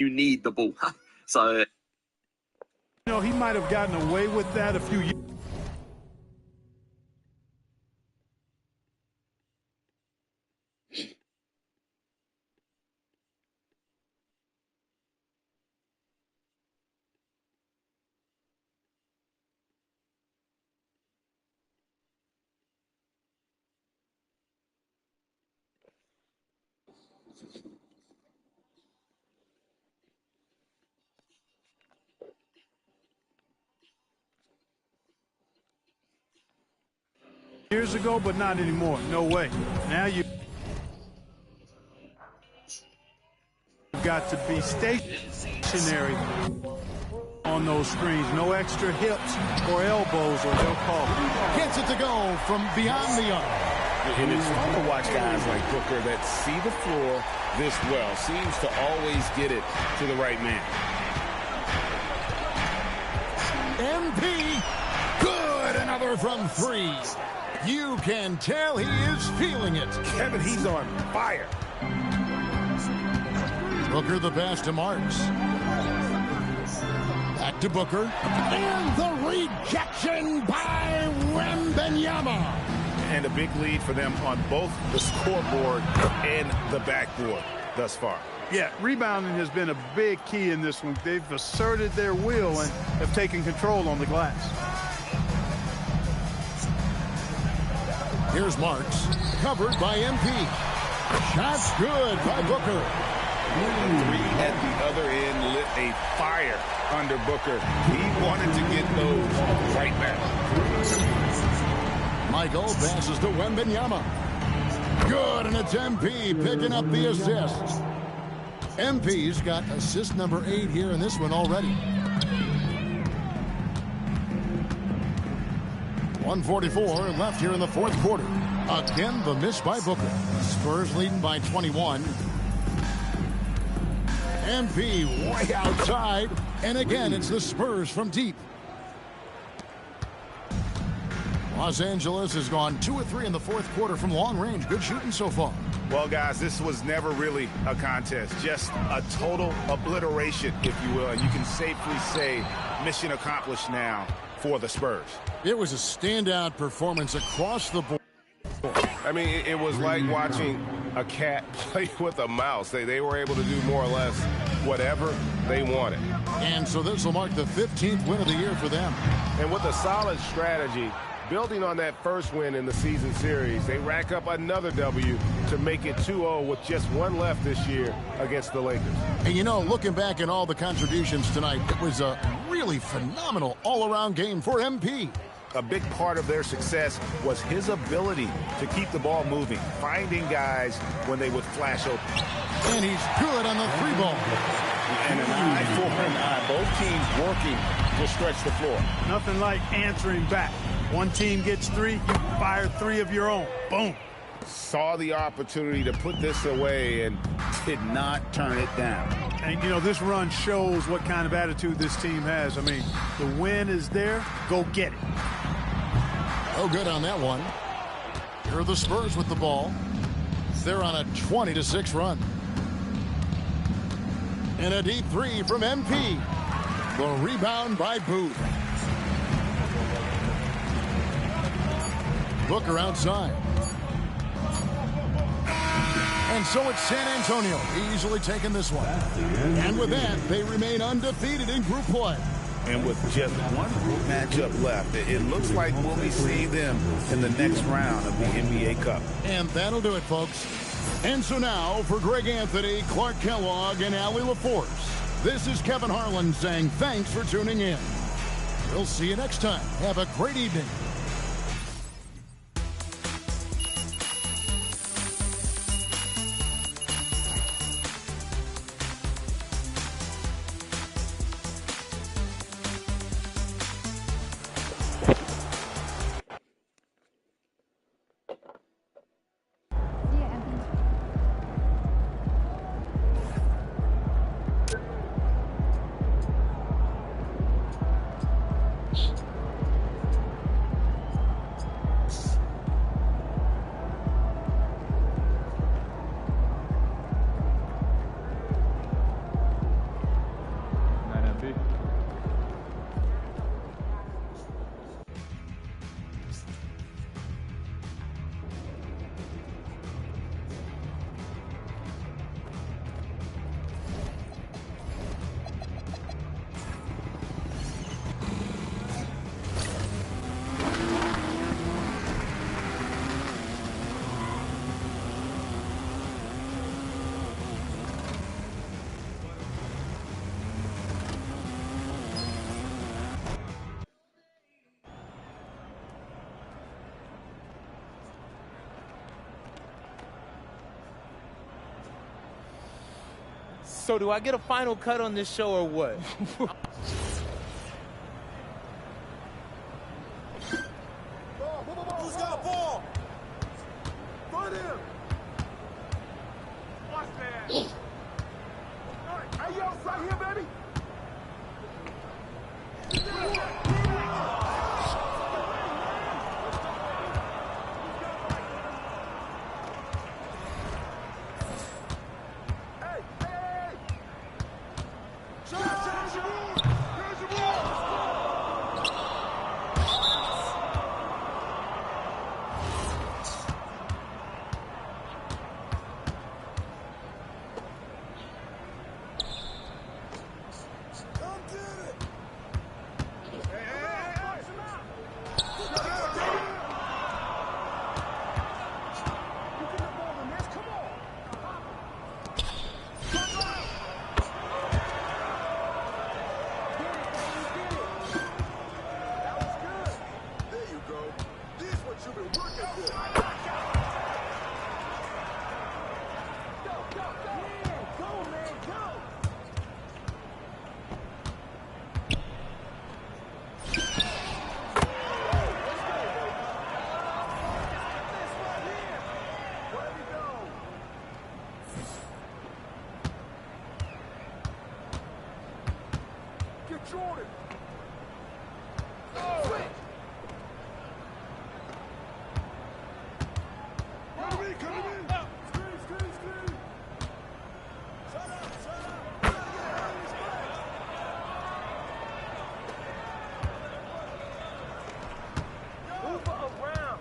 you need the ball. So, you know, he might have gotten away with that a few years. Years ago, but not anymore. No way. Now you've got to be stationary on those screens. No extra hips or elbows, or they'll call it. Gets it to go from beyond the arc. And it's fun to watch guys like Booker that see the floor this well. Seems to always get it to the right man. MP, good. Another from three. You can tell he is feeling it. Kevin, he's on fire. Booker the pass to Marks. Back to Booker. And the rejection by Wembanyama. And a big lead for them on both the scoreboard and the backboard thus far. Yeah, rebounding has been a big key in this one. They've asserted their will and have taken control on the glass. Here's Marks, covered by MP. Shot's good by Booker. Three at the other end lit a fire under Booker. He wanted to get those right back. Michael passes to Wembanyama. Good, and it's MP picking up the assist. MP's got assist number 8 here in this one already. 1:44 left here in the fourth quarter. Again, the miss by Booker. Spurs leading by 21. MP way outside. And again, it's the Spurs from deep. Los Angeles has gone 2 of 3 in the fourth quarter from long range. Good shooting so far. Well, guys, this was never really a contest. Just a total obliteration, if you will. And you can safely say mission accomplished now for the Spurs. It was a standout performance across the board. I mean, it was like watching a cat play with a mouse. They were able to do more or less whatever they wanted. And so this will mark the 15th win of the year for them. And with a solid strategy, building on that first win in the season series, they rack up another W to make it 2-0 with just one left this year against the Lakers. And you know, looking back at all the contributions tonight, it was a really phenomenal all-around game for MP. A big part of their success was his ability to keep the ball moving, finding guys when they would flash open. And he's good on the 3-ball. And an eye for an eye. Both teams working to stretch the floor. Nothing like answering back. One team gets 3, you fire 3 of your own. Boom. Saw the opportunity to put this away and did not turn it down. And, you know, this run shows what kind of attitude this team has. I mean, the win is there. Go get it. Oh, good on that one. Here are the Spurs with the ball. They're on a 20-6 run. And a deep 3 from MP. The rebound by Booth. Booker outside. And so it's San Antonio easily taking this one. And with that, they remain undefeated in group play. And with just one group matchup left, it looks like we'll be seeing them in the next round of the NBA Cup. And that'll do it, folks. And so now, for Greg Anthony, Clark Kellogg, and Allie LaForce, this is Kevin Harlan saying thanks for tuning in. We'll see you next time. Have a great evening. So do I get a final cut on this show or what? Who's got ball? Run him. Watch that. Hey, yo, right here, baby. Jordan. Oh. Coming in. Screen. Shut up. Move around.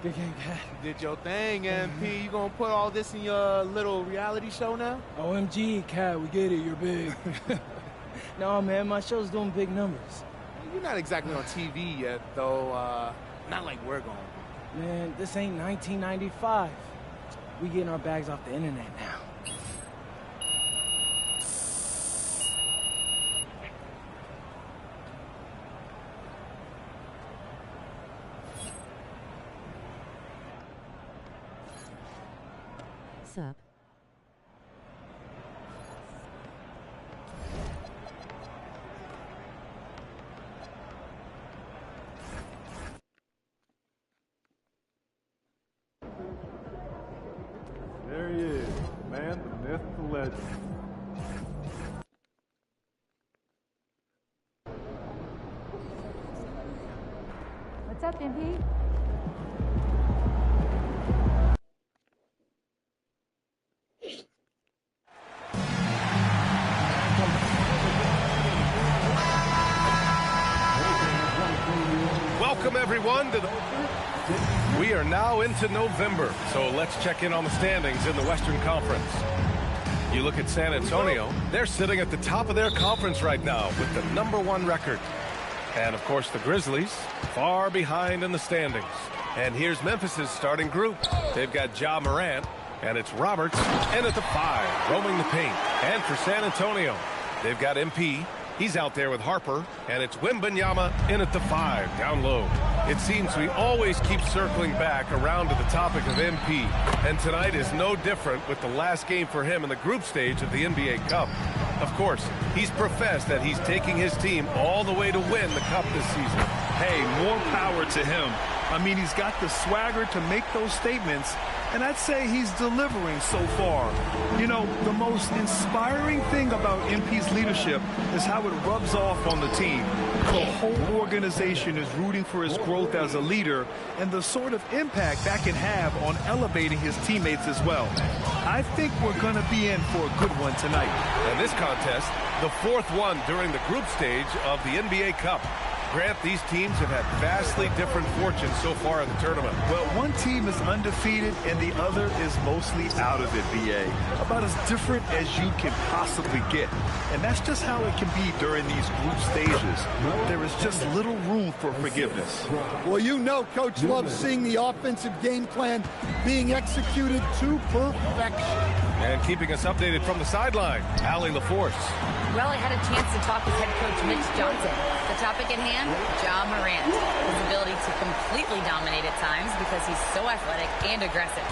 Good game, Cat. Did your thing, MP. You gonna put all this in your little reality show now? OMG, Cat, we get it. You're big. No, man, my show's doing big numbers. You're not exactly on TV yet, though. Not like we're going. Man, this ain't 1995. We getting our bags off the internet now. toss-up. There he is, man, the myth, the legend. What's up, MP? Welcome, everyone, to the... We are now into November, so let's check in on the standings in the Western Conference. You look at San Antonio, they're sitting at the top of their conference right now with the #1 record. And, of course, the Grizzlies far behind in the standings. And here's Memphis's starting group. They've got Ja Morant, and it's Roberts in at the 5, roaming the paint. And for San Antonio, they've got MP. He's out there with Harper, and it's Wembanyama in at the 5, down low. It seems we always keep circling back around to the topic of MP, and tonight is no different with the last game for him in the group stage of the NBA Cup. Of course, he's professed that he's taking his team all the way to win the Cup this season. Hey, more power to him. I mean, he's got the swagger to make those statements, and I'd say he's delivering so far. You know, the most inspiring thing about MP's leadership is how it rubs off on the team. The whole organization is rooting for his growth as a leader and the sort of impact that can have on elevating his teammates as well. I think we're going to be in for a good one tonight. And this contest, the 4th one during the group stage of the NBA Cup. Grant, these teams have had vastly different fortunes so far in the tournament. Well, one team is undefeated and the other is mostly out of it, BA. About as different as you can possibly get. And that's just how it can be during these group stages. There is just little room for forgiveness. Well, you know Coach loves seeing the offensive game plan being executed to perfection. And keeping us updated from the sideline, Allie LaForce. Well, I had a chance to talk with head coach Mitch Johnson. The topic at hand, Ja Morant. His ability to completely dominate at times because he's so athletic and aggressive.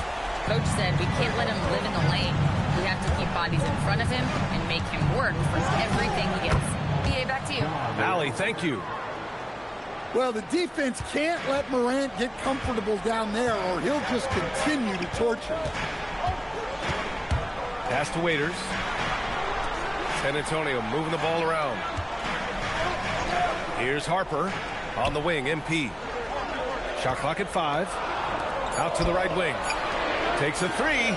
Coach said we can't let him live in the lane. We have to keep bodies in front of him and make him work for everything he gets. BA, back to you. Allie, thank you. Well, the defense can't let Morant get comfortable down there or he'll just continue to torture. Pass to Waiters. San Antonio moving the ball around. Here's Harper on the wing, MP. Shot clock at 5. Out to the right wing. Takes a 3.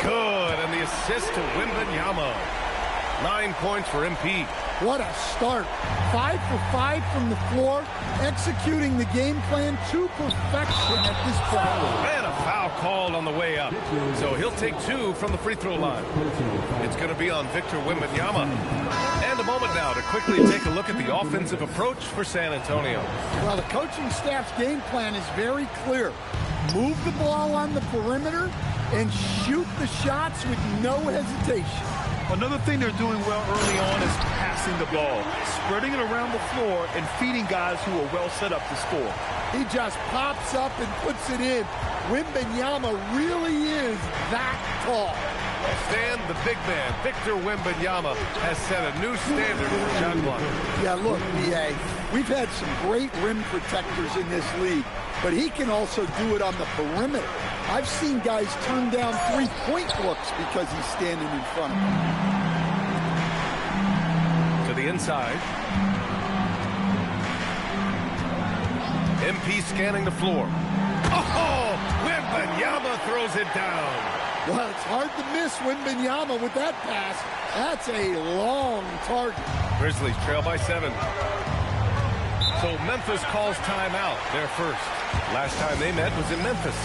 Good, and the assist to Wembanyama. 9 points for MP. What a start. 5 for 5 from the floor, executing the game plan to perfection at this point. And a foul called on the way up. So he'll take 2 from the free throw line. It's going to be on Victor Wembanyama. And a moment now to quickly take a look at the offensive approach for San Antonio. Well, the coaching staff's game plan is very clear. Move the ball on the perimeter and shoot the shots with no hesitation. Another thing they're doing well early on is passing the ball, spreading it around the floor and feeding guys who are well set up to score. He just pops up and puts it in. Wembanyama really is that tall. Stan, the big man, Victor Wembanyama, has set a new standard for shot blocking. Yeah, look, B.A., we've had some great rim protectors in this league, but he can also do it on the perimeter. I've seen guys turn down three-point looks because he's standing in front of them. To the inside. MP scanning the floor. Oh, Wembanyama throws it down. Well, it's hard to miss Wembanyama with that pass. That's a long target. Grizzlies trail by 7. So Memphis calls timeout, their first. Last time they met was in Memphis.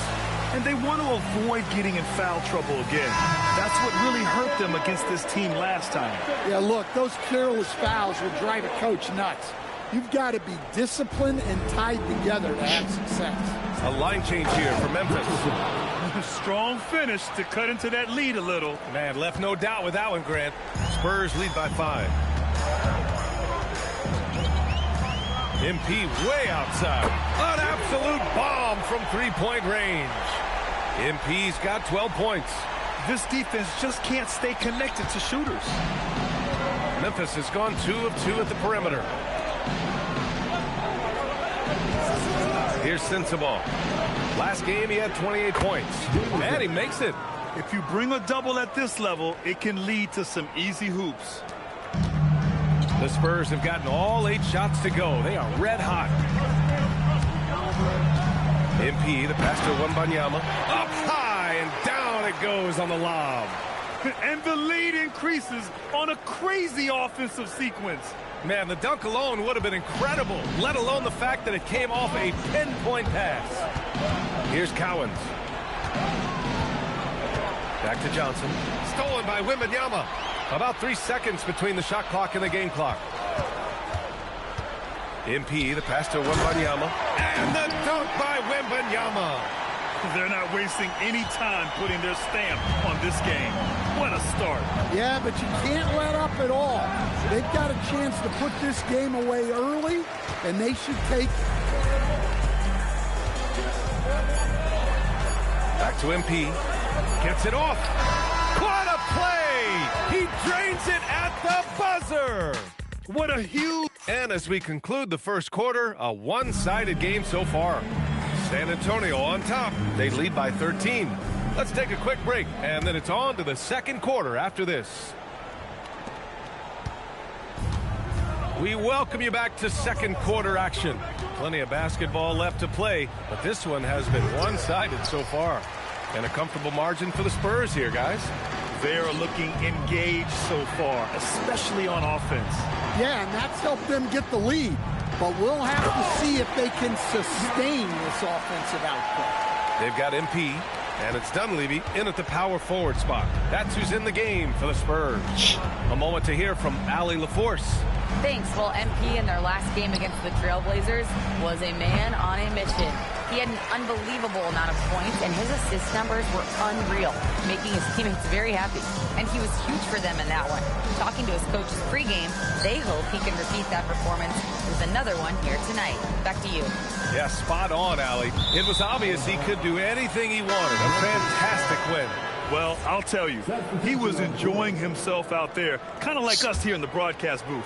And they want to avoid getting in foul trouble again. That's what really hurt them against this team last time. Yeah, look, those careless fouls will drive a coach nuts. You've got to be disciplined and tied together to have success. A line change here for Memphis. Strong finish to cut into that lead a little. Man, left no doubt with that one, Grant. Spurs lead by 5. MP way outside. An absolute bomb from three-point range. MP's got 12 points. This defense just can't stay connected to shooters. Memphis has gone 2 of 2 at the perimeter. Here's Sensabaugh. Last game, he had 28 points. And he makes it. If you bring a double at this level, it can lead to some easy hoops. The Spurs have gotten all 8 shots to go. They are red hot. MP, the pass to Wembanyama. Up high, and down it goes on the lob. And the lead increases on a crazy offensive sequence. Man, the dunk alone would have been incredible, let alone the fact that it came off a pinpoint pass. Here's Cowens. Back to Johnson. Stolen by Wembanyama. About 3 seconds between the shot clock and the game clock. MP, the pass to Wembanyama. And the dunk by Wembanyama. They're not wasting any time putting their stamp on this game. What a start. Yeah, but you can't let up at all. They've got a chance to put this game away early, and they should take it. Back to MP. Gets it off. What a play! He drains it at the buzzer. What a huge... And as we conclude the first quarter, a one-sided game so far. San Antonio on top. They lead by 13. Let's take a quick break, and then it's on to the second quarter after this. We welcome you back to second quarter action. Plenty of basketball left to play, but this one has been one-sided so far. And a comfortable margin for the Spurs here, guys. They're looking engaged so far, especially on offense. Yeah, and that's helped them get the lead. But we'll have to see if they can sustain this offensive output. They've got MP, and it's Dunleavy in at the power forward spot. That's who's in the game for the Spurs. A moment to hear from Allie LaForce. Thanks. Well, MP in their last game against the Trailblazers was a man on a mission. He had an unbelievable amount of points, and his assist numbers were unreal, making his teammates very happy. And he was huge for them in that one. Talking to his coaches pregame, they hope he can repeat that performance with another one here tonight. Back to you. Yeah, spot on, Allie. It was obvious he could do anything he wanted. A fantastic win. Well, I'll tell you, he was enjoying himself out there, kind of like us here in the broadcast booth.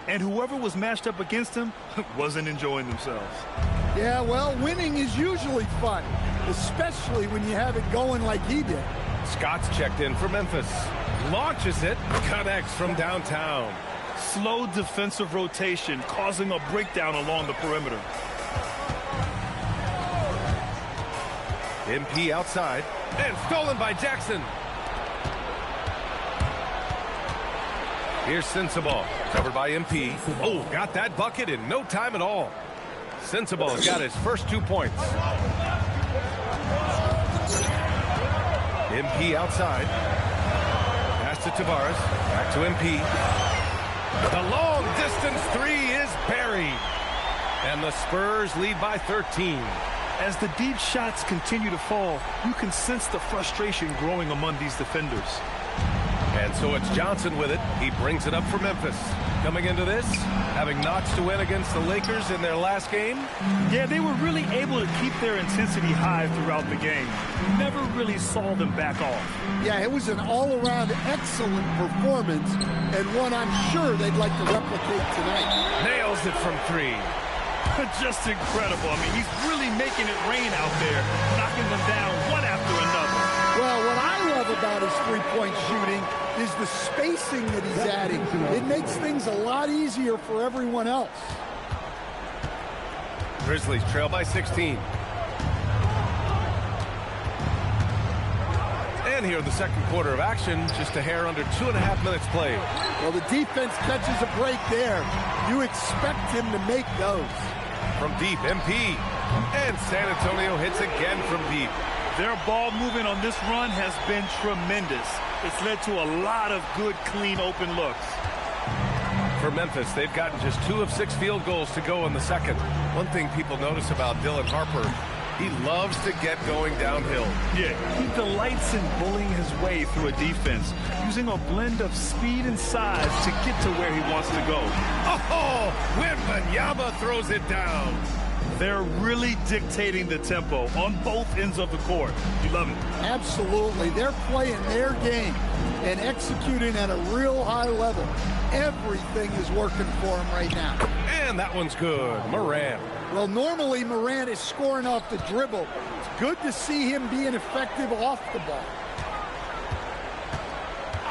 And whoever was matched up against him wasn't enjoying themselves. Yeah, well, winning is usually fun, especially when you have it going like he did. Scott's checked in for Memphis. Launches it, connects from downtown. Slow defensive rotation, causing a breakdown along the perimeter. MP outside, and stolen by Jackson. Here's Sensabaugh, covered by MP. Oh, got that bucket in no time at all. Sensabaugh's got his first 2 points. MP outside. Pass to Tavares. Back to MP. The long distance 3 is buried. And the Spurs lead by 13. As the deep shots continue to fall, you can sense the frustration growing among these defenders. And so it's Johnson with it. He brings it up for Memphis. Coming into this, having notched to win against the Lakers in their last game. Yeah, they were really able to keep their intensity high throughout the game. Never really saw them back off. Yeah, it was an all-around excellent performance, and one I'm sure they'd like to replicate tonight. Nails it from 3. Just incredible. I mean, he's really making it rain out there, knocking them down one after another. Well, what I love about his three-point shooting is the spacing that he's adding. It makes things a lot easier for everyone else. Grizzlies trail by 16. And here in the second quarter of action, just a hair under 2.5 minutes played. Well, the defense catches a break there. You expect him to make those. From deep, MP. And San Antonio hits again from deep. Their ball movement on this run has been tremendous. It's led to a lot of good, clean, open looks. For Memphis, they've gotten just 2 of 6 field goals to go in the second. One thing people notice about Dylan Harper, he loves to get going downhill. Yeah, he delights in bullying his way through a defense, using a blend of speed and size to get to where he wants to go. Oh, Wembanyama throws it down. They're really dictating the tempo on both ends of the court. You love it. Absolutely. They're playing their game and executing at a real high level. Everything is working for them right now. And that one's good. Morant. Well, normally Morant is scoring off the dribble. It's good to see him being effective off the ball.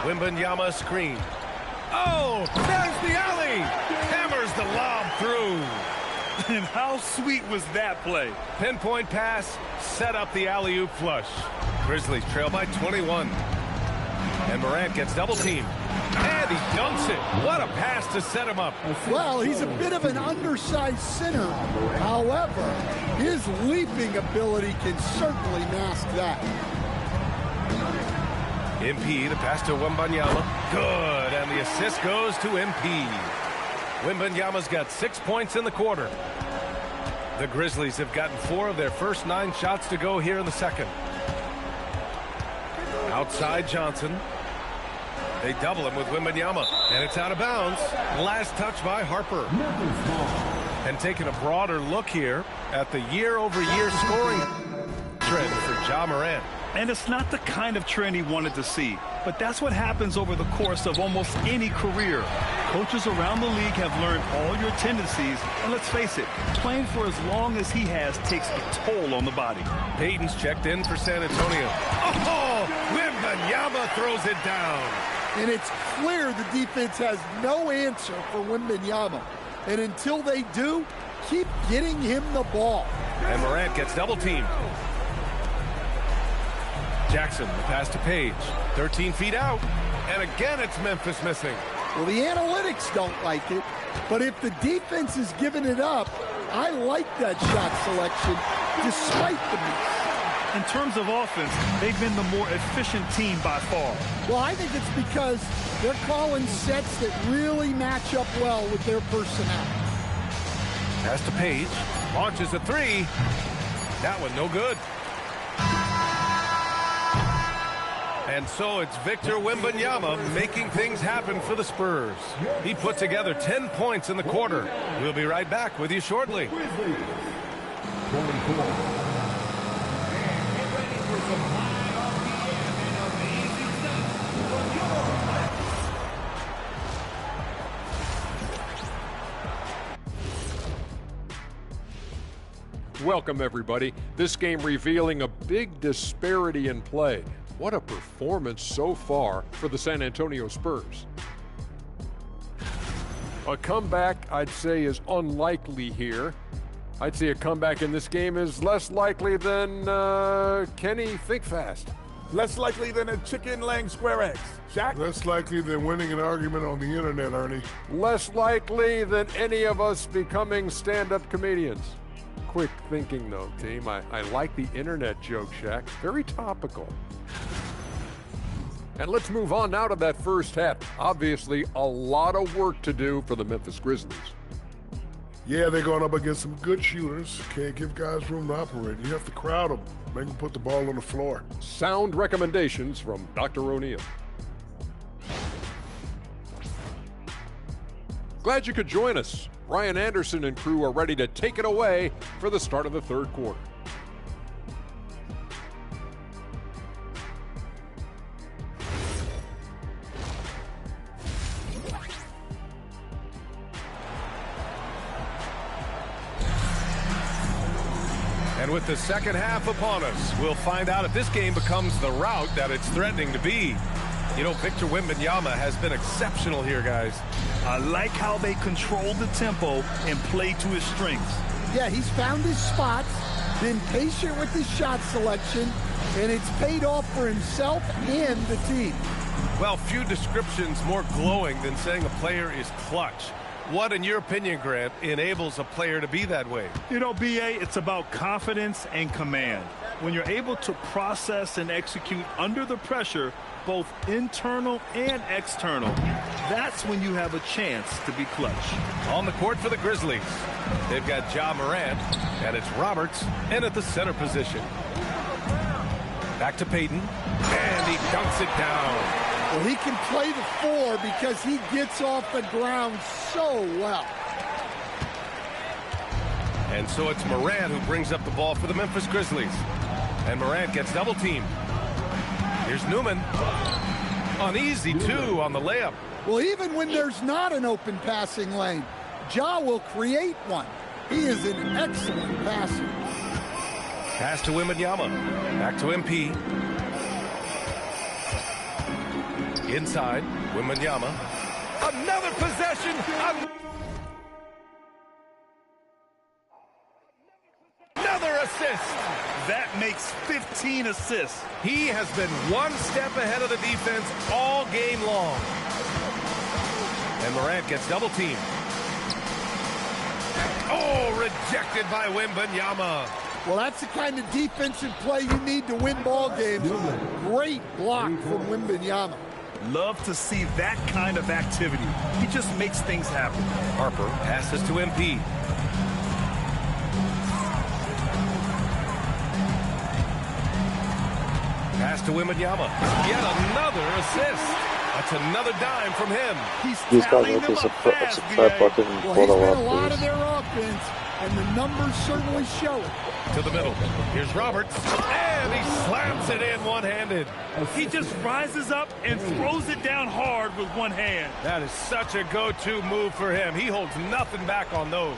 Wembanyama screen. Oh, there's the alley. Hammers the lob through. And how sweet was that play? Pinpoint pass, set up the alley-oop flush. Grizzlies trail by 21. And Morant gets double-teamed. And he dunks it. What a pass to set him up. Well, he's a bit of an undersized center. However, his leaping ability can certainly mask that. MP, the pass to Wembanyama. Good, and the assist goes to MP. Wembanyama's got 6 points in the quarter. The Grizzlies have gotten 4 of their first 9 shots to go here in the second. Outside Johnson. They double him with Wembanyama, and it's out of bounds. Last touch by Harper. And taking a broader look here at the year-over-year scoring trend for Ja Morant. And it's not the kind of trend he wanted to see, but that's what happens over the course of almost any career. Coaches around the league have learned all your tendencies, and let's face it, playing for as long as he has takes a toll on the body. Payton's checked in for San Antonio. Oh, Wembanyama throws it down. And it's clear the defense has no answer for Wembanyama. And until they do, keep getting him the ball. And Morant gets double-teamed. Jackson, the pass to Page. 13 feet out. And again, it's Memphis missing. Well, the analytics don't like it, but if the defense is giving it up, I like that shot selection despite the miss. In terms of offense, they've been the more efficient team by far. Well, I think it's because they're calling sets that really match up well with their personnel. Pass to Page. Launches a 3. That one no good. And so it's Victor Wembanyama making things happen for the Spurs. He put together 10 points in the quarter. We'll be right back with you shortly. Welcome, everybody. This game revealing a big disparity in play. What a performance so far for the San Antonio Spurs. A comeback, I'd say, is unlikely here. I'd say a comeback in this game is less likely than Kenny Think Fast. Less likely than a chicken laying square eggs. Shaq? Less likely than winning an argument on the internet, Ernie. Less likely than any of us becoming stand-up comedians. Quick thinking, though, team. I like the internet joke, Shaq. Very topical. And let's move on now to that first half. Obviously, a lot of work to do for the Memphis Grizzlies. Yeah, they're going up against some good shooters. Can't give guys room to operate. You have to crowd them. Make them put the ball on the floor. Sound recommendations from Dr. O'Neill. Glad you could join us. Ryan Anderson and crew are ready to take it away for the start of the third quarter. And with the second half upon us, we'll find out if this game becomes the rout that it's threatening to be. You know, Victor Wembanyama has been exceptional here, guys. I like how they control the tempo and play to his strengths. Yeah, he's found his spots, been patient with his shot selection, and it's paid off for himself and the team. Well, few descriptions more glowing than saying a player is clutch. What, in your opinion, Grant, enables a player to be that way? You know, B.A., it's about confidence and command. When you're able to process and execute under the pressure, both internal and external, that's when you have a chance to be clutch. On the court for the Grizzlies, they've got Ja Morant, and it's Roberts in at the center position. Back to Payton, and he dunks it down. Well, he can play the 4 because he gets off the ground so well. And so it's Morant who brings up the ball for the Memphis Grizzlies. And Morant gets double teamed. Here's Newman. An easy two on the layup. Well, even when there's not an open passing lane, Ja will create one. He is an excellent passer. Pass to Wembanyama. Back to MP. Inside, Wembanyama. Another possession. Another assist. That makes 15 assists. He has been one step ahead of the defense all game long. And Morant gets double teamed. Oh, rejected by Wembanyama. Well, that's the kind of defensive play you need to win ball games. Great block from Wembanyama. Love to see that kind of activity. He just makes things happen. Harper passes to MP. Pass to Wembanyama. Yet another assist. That's another dime from him. He's tallying them up fast, well, he's been a lot of their offense, and the numbers certainly show it. To the middle. Here's Roberts. And he slams it in one-handed. He just rises up and throws it down hard with one hand. That is such a go-to move for him. He holds nothing back on those.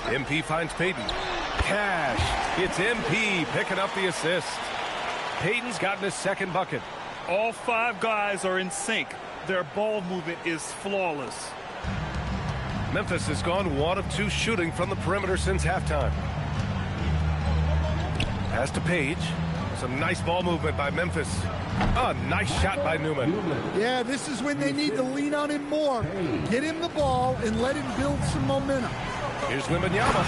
MP finds Payton. Cash. It's MP picking up the assist. Payton's gotten his second bucket. All five guys are in sync. Their ball movement is flawless. Memphis has gone 1 of 2 shooting from the perimeter since halftime. Pass to Page. Some nice ball movement by Memphis. A nice shot by Newman. Yeah, this is when they need to lean on him more. Get him the ball and let him build some momentum. Here's Wembanyama.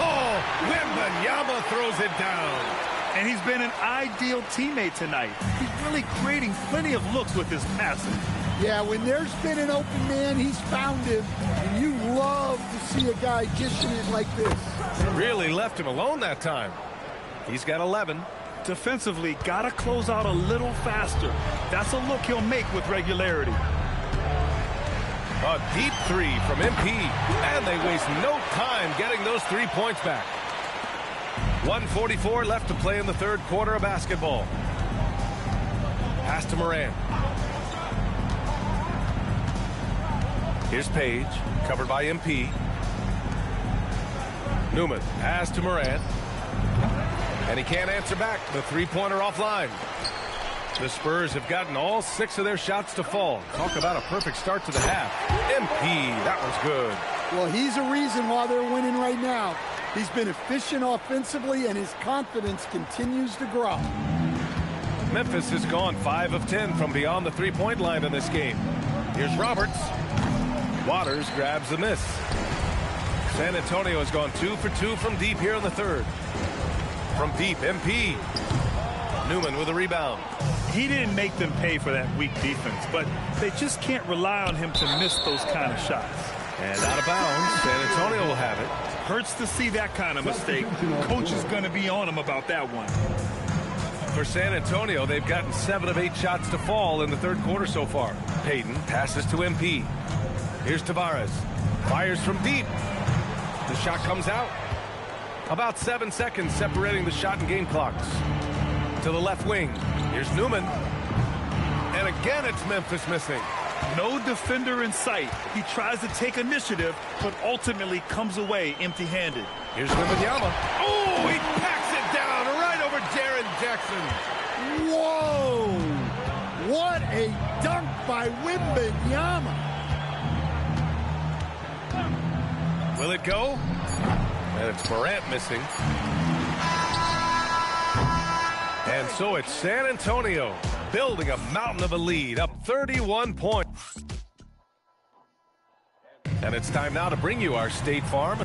Oh, Wembanyama throws it down. And he's been an ideal teammate tonight. He's really creating plenty of looks with his passing. Yeah, when there's been an open man, he's found him. And you love to see a guy dishing it like this. Really left him alone that time. He's got 11. Defensively, got to close out a little faster. That's a look he'll make with regularity. A deep three from MP. And they waste no time getting those 3 points back. 1:44 left to play in the third quarter of basketball. Pass to Morant. Here's Page, covered by MP. Newman, pass to Morant. And he can't answer back. The three-pointer offline. The Spurs have gotten all 6 of their shots to fall. Talk about a perfect start to the half. MP, that was good. Well, he's a reason why they're winning right now. He's been efficient offensively, and his confidence continues to grow. Memphis has gone 5 of 10 from beyond the three-point line in this game. Here's Roberts. Waters grabs the miss. San Antonio has gone 2 for 2 from deep here in the third. From deep, MP. Newman with a rebound. He didn't make them pay for that weak defense, but they just can't rely on him to miss those kind of shots. And out of bounds, San Antonio will have it. Hurts to see that kind of mistake. Coach is going to be on him about that one. For San Antonio, they've gotten 7 of 8 shots to fall in the third quarter so far. Payton passes to MP. Here's Tavares. Fires from deep. The shot comes out. About 7 seconds separating the shot and game clocks. To the left wing. Here's Newman. And again, it's Memphis missing. No defender in sight. He tries to take initiative, but ultimately comes away empty-handed. Here's Wembanyama. Oh, he packs it down right over Jaren Jackson. Whoa! What a dunk by Wembanyama. Will it go? And it's Morant missing. And so it's San Antonio building a mountain of a lead, up 31 points. And it's time now to bring you our State Farm